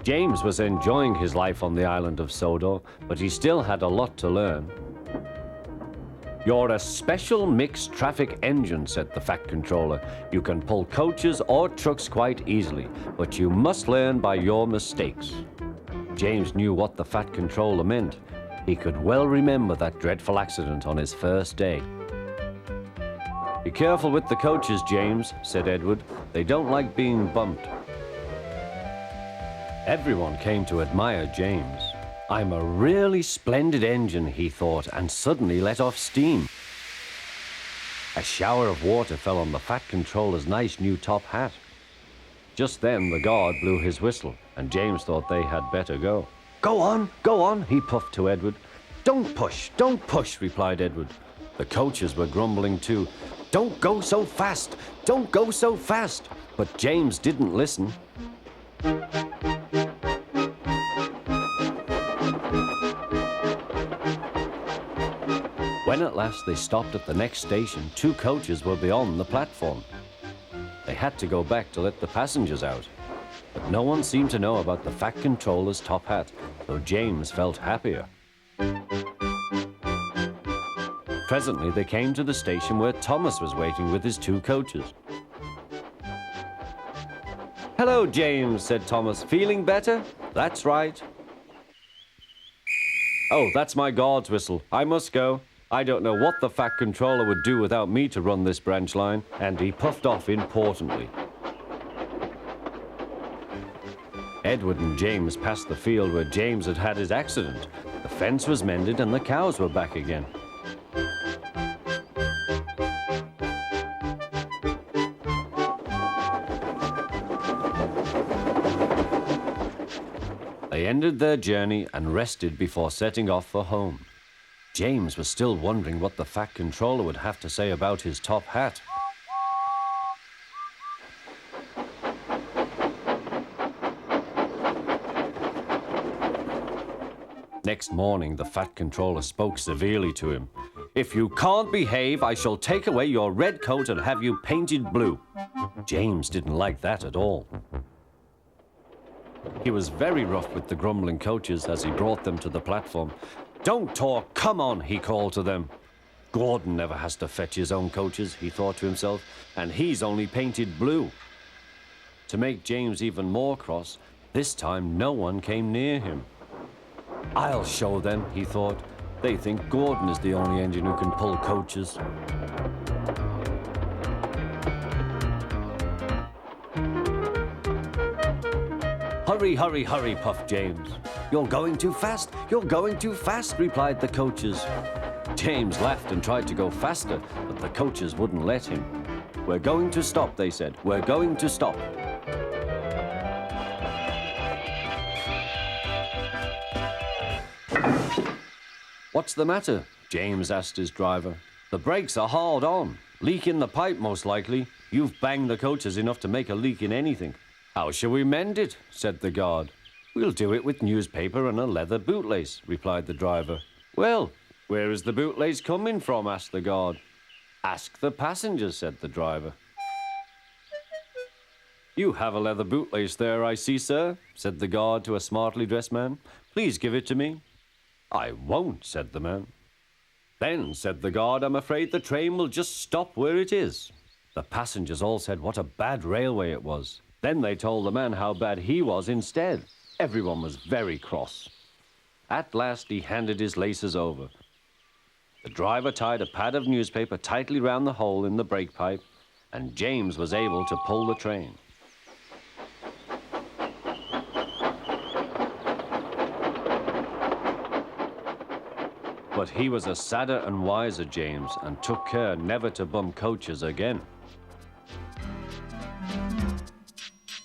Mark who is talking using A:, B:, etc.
A: James was enjoying his life on the island of Sodor, but he still had a lot to learn. "You're a special mixed traffic engine," said the Fat Controller. "You can pull coaches or trucks quite easily, but you must learn by your mistakes." James knew what the Fat Controller meant. He could well remember that dreadful accident on his first day. "Be careful with the coaches, James," said Edward. "They don't like being bumped." Everyone came to admire James. "I'm a really splendid engine," he thought, and suddenly let off steam. A shower of water fell on the Fat Controller's nice new top hat. Just then the guard blew his whistle, and James thought they had better go. Go on," he puffed to Edward. Don't push," replied Edward. The coaches were grumbling too. Don't go so fast! But James didn't listen. When at last they stopped at the next station, 2 coaches were beyond the platform. They had to go back to let the passengers out. But no one seemed to know about the Fat Controller's top hat, so James felt happier. Presently they came to the station where Thomas was waiting with his 2 coaches. "Hello, James," said Thomas. "Feeling better?" "That's right." "Oh, that's my guard's whistle. I must go. I don't know what the Fat Controller would do without me to run this branch line," and he puffed off importantly. Edward and James passed the field where James had had his accident. The fence was mended and the cows were back again. They ended their journey and rested before setting off for home. James was still wondering what the Fat Controller would have to say about his top hat. Next morning, the Fat Controller spoke severely to him. "If you can't behave, I shall take away your red coat and have you painted blue." James didn't like that at all. He was very rough with the grumbling coaches as he brought them to the platform. "Don't talk, come on," he called to them. "Gordon never has to fetch his own coaches," he thought to himself, "and he's only painted blue." To make James even more cross, this time no one came near him. "I'll show them," he thought. "They think Gordon is the only engine who can pull coaches." Hurry, puffed James. You're going too fast, replied the coaches. James laughed and tried to go faster, but the coaches wouldn't let him. "We're going to stop," they said. "We're going to stop." "What's the matter?" James asked his driver. "The brakes are hard on. Leak in the pipe, most likely. You've banged the coaches enough to make a leak in anything." "How shall we mend it?" said the guard. "We'll do it with newspaper and a leather bootlace," replied the driver. "Well, where is the bootlace coming from?" asked the guard. "Ask the passengers," said the driver. "You have a leather bootlace there, I see, sir," said the guard to a smartly dressed man. "Please give it to me." "I won't," said the man. "Then," said the guard, "I'm afraid the train will just stop where it is." The passengers all said what a bad railway it was. Then they told the man how bad he was instead. Everyone was very cross. At last he handed his laces over. The driver tied a pad of newspaper tightly round the hole in the brake pipe, and James was able to pull the train. But he was a sadder and wiser James and took care never to bump coaches again.